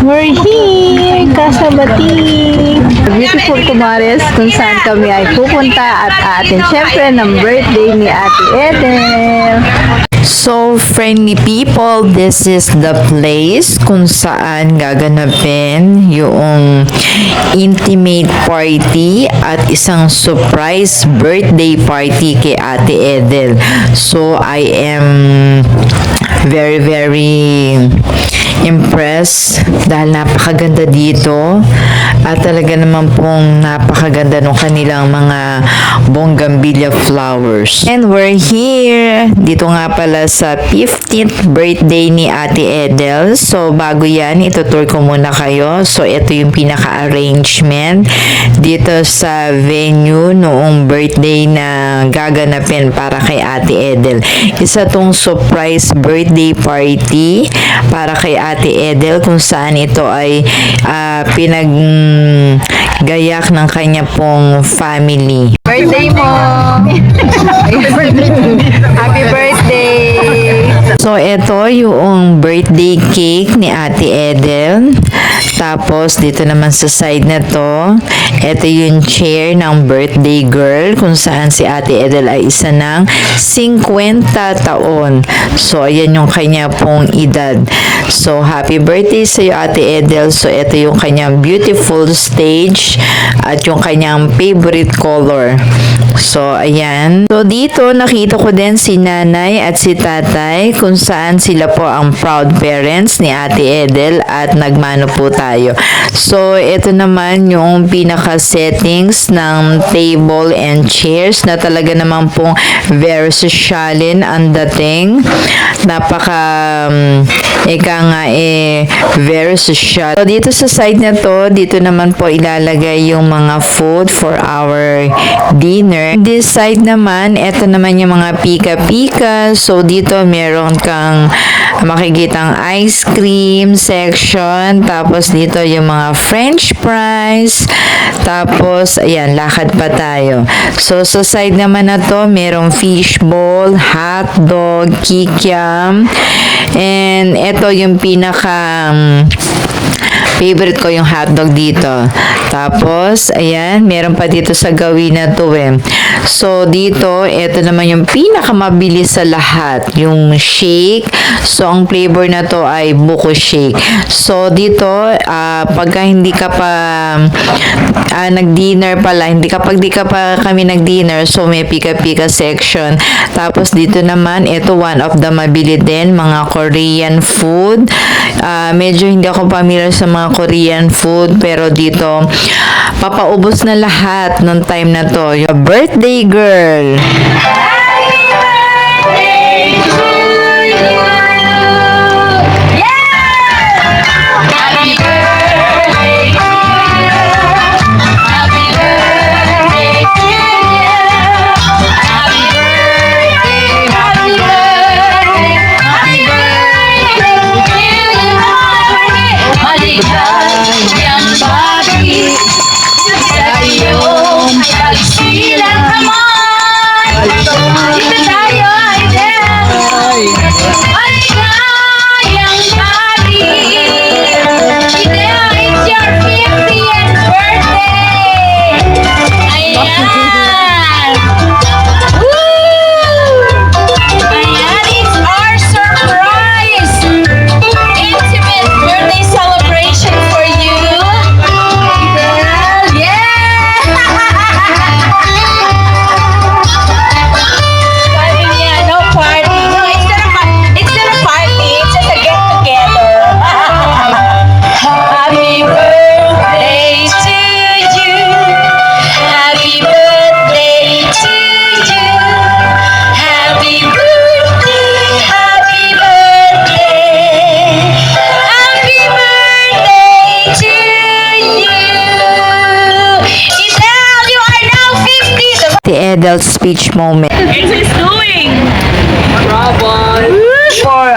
We're here, Kasabati. Beautiful Kumares, kung saan kami ay pupunta at atin syempre ng birthday ni Ate Edel. So, friendly people, this is the place kung saan gaganapin yung intimate party at isang surprise birthday party kay Ate Edel. So, I am very impressed dahil napakaganda dito at talaga naman pong napakaganda ng kanilang mga bougainvillea flowers. And we're here. Dito nga pala sa 15th birthday ni Ate Edel. So, bago yan, itutur ko muna kayo. So, ito yung pinaka-arrangement dito sa venue noong birthday na gaganapin para kay Ate Edel. Isa tong surprise birthday party para kay Ate Edel kung saan ito ay pinaggayak ng kanya pong family. Birthday mo! Happy birthday! So, ito yung birthday cake ni Ate Edel. Tapos, dito naman sa side na to, ito yung chair ng birthday girl kung saan si Ate Edel ay isa ng 50 taon. So, ayan yung kanya pong edad. So, happy birthday sa iyo, Ate Edel. So, ito yung kanyang beautiful stage at yung kanyang favorite color. So, ayan. So, dito nakita ko din si nanay at si tatay kung saan sila po ang proud parents ni Ate Edel at nagmano po tayo. So, ito naman yung pinaka-settings ng table and chairs na talaga naman pong very socialin ang dating. Ika nga very social. So, dito sa side na to, dito naman po ilalagay yung mga food for our dinner. This side naman, ito naman yung mga pika-pika. So, dito meron kang makikitang ice cream section. Tapos, dito yung mga french fries. Tapos, ayan, lakad pa tayo. So, sa side naman na to, merong fishball, hotdog, kikiam. And, ito yung pinaka favorite ko yung hotdog dito. Tapos, ayan, meron pa dito sa gawin na to eh. So, dito, ito naman yung pinakamabilis sa lahat. Yung shake. So, ang flavor na to ay buko shake. So, dito, pagka hindi ka pa nag-dinner pala, pag di ka pa kami nag-dinner, so may pika-pika section. Tapos, dito naman, ito one of the mabili din, mga Korean food. Medyo hindi ako familiar sa mga Korean food, pero dito papaubos na lahat ng time na to. Yung birthday girl. Edel's speech moment. It's doing! For,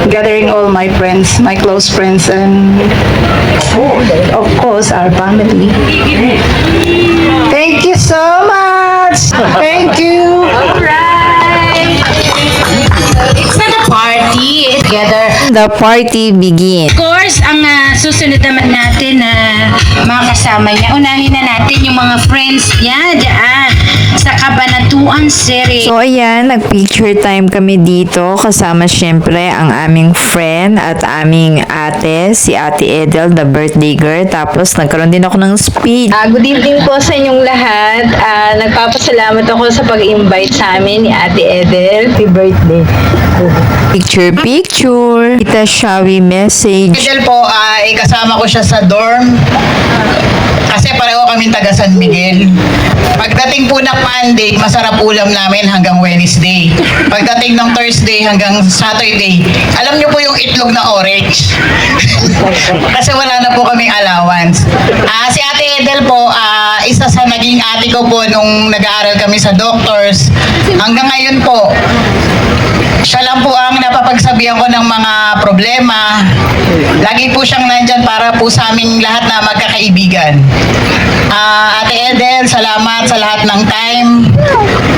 gathering all my friends, my close friends, and of course, our family. Thank you so much! Thank you! Alright! It's not a party. Together The party begins. Of course, ang susunod naman natin na mga kasama niya, unahin na natin yung mga friends niya dyan sa Cabanatuan City. So ayan, nag-picture time kami dito kasama syempre ang aming friend at aming ate, si Ate Edel, the birthday girl. Tapos nagkaroon din ako ng speech. Good evening po sa inyong lahat. Nagpapasalamat ako sa pag-invite sa amin ni Ate Edel. Happy birthday. Picture. Kita Shawi message. Idel po, kasama ko siya sa dorm. Kasi pareho kami taga San Miguel. Pagdating po ng Monday, masarap ulam namin hanggang Wednesday. Pagdating ng Thursday hanggang Saturday, alam niyo po yung itlog na orange. Kasi wala na po kaming allowance. Si Ate Edel po, isa sa naging ate ko po nung nag-aaral kami sa doctors. Hanggang ngayon po, siya lang po ang napapagsabihan ko ng mga problema. Lagi po siyang nandyan para po sa aming lahat na magkakaibigan. Ate Edel, salamat sa lahat ng time.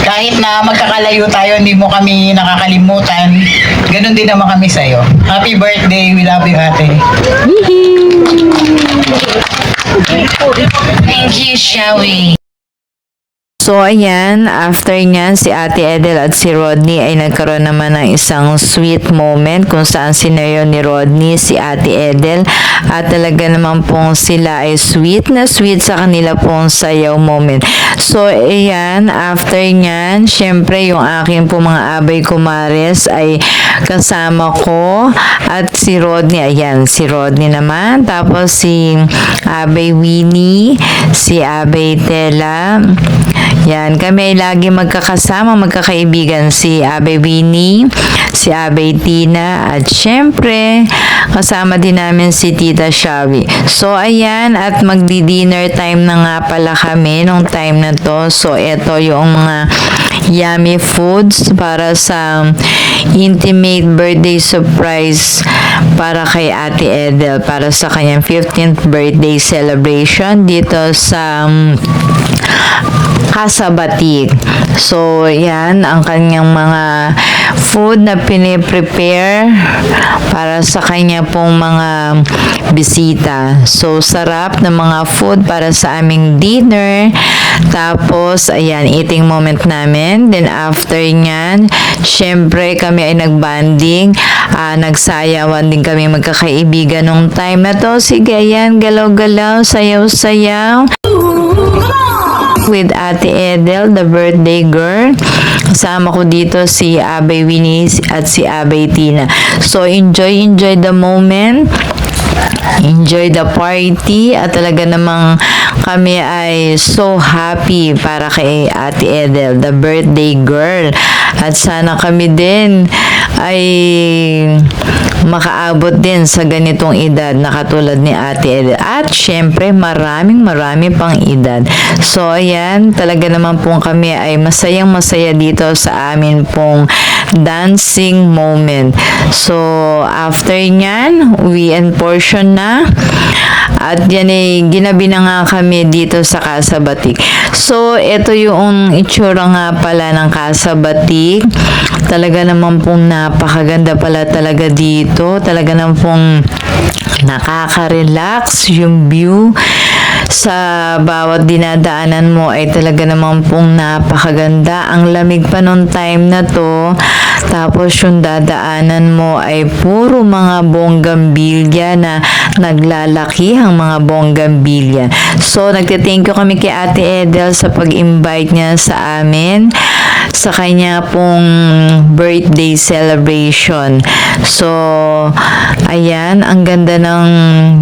Kahit na magkakalayo tayo, hindi mo kami nakakalimutan. Ganon din naman kami sa'yo. Happy birthday. We love you, ate. Thank you, Shawi. So ayan, after nyan, si Ate Edel at si Rodney ay nagkaroon naman ng isang sweet moment kung saan sinayaw ni Rodney si Ate Edel at talaga naman pong sila ay sweet na sweet sa kanila pong sayaw moment. So ayan, after nyan, syempre yung aking po mga abay kumares ay kasama ko at si Rodney, ayan, si Rodney naman, tapos si Abay Winnie, si Abay Tela. Yan, kami ay lagi magkakasama, magkakaibigan, si Abay Winnie, si Abay Tina, at syempre, kasama din namin si Tita Shawi. So, ayan, at magdi-dinner time na nga pala kami nung time na to. So, ito yung mga yummy foods para sa intimate birthday surprise para kay Ate Edel, para sa kanyang 15th birthday celebration dito sa Casa Batik. So, yan ang kanyang mga food na piniprepare para sa kanya pong mga bisita. So, sarap na mga food para sa aming dinner. Tapos, ayan, eating moment namin. Then, after nyan, syempre, kami ay nagbanding. Nagsayawan din kami magkakaibigan nung time na to. Sige, ayan, galaw-galaw, sayaw-sayaw with Ate Edel, the birthday girl. Kasama ko dito si Abay Winnie at si Abay Tina. So, enjoy the moment. Enjoy the party. At talaga namang kami ay so happy para kay Ate Edel, the birthday girl. At sana kami din ay makaabot din sa ganitong edad na katulad ni Ate Edel. At syempre, marami pang edad. So, ayan, talaga naman pong kami ay masayang-masaya dito sa amin pong dancing moment. So, after nyan, we end portion na. At yan ay ginabi na nga kami dito sa Casa Batik. So, ito yung itsura nga pala ng Casa Batik. Talaga naman pong napakaganda pala talaga dito. Talaga naman pong nakaka-relax yung view sa bawat dinadaanan mo ay talaga naman pong napakaganda. Ang lamig pa nung time na to. Tapos yung dadaanan mo ay puro mga bonggambilya na naglalakihang mga bonggambilya. So, nagte-thank you kami kay Ate Edel sa pag-invite niya sa amin sa kanya pong birthday celebration. So, ayan, ang ganda ng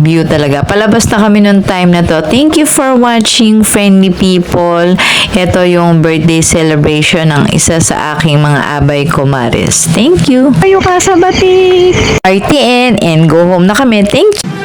view talaga. Palabas na kami nung time na to. Thank you for watching, friendly people. Ito yung birthday celebration ng isa sa aking mga abay kumaris. Thank you. Kayo Casa Batik. Party and go home na kami. Thank you.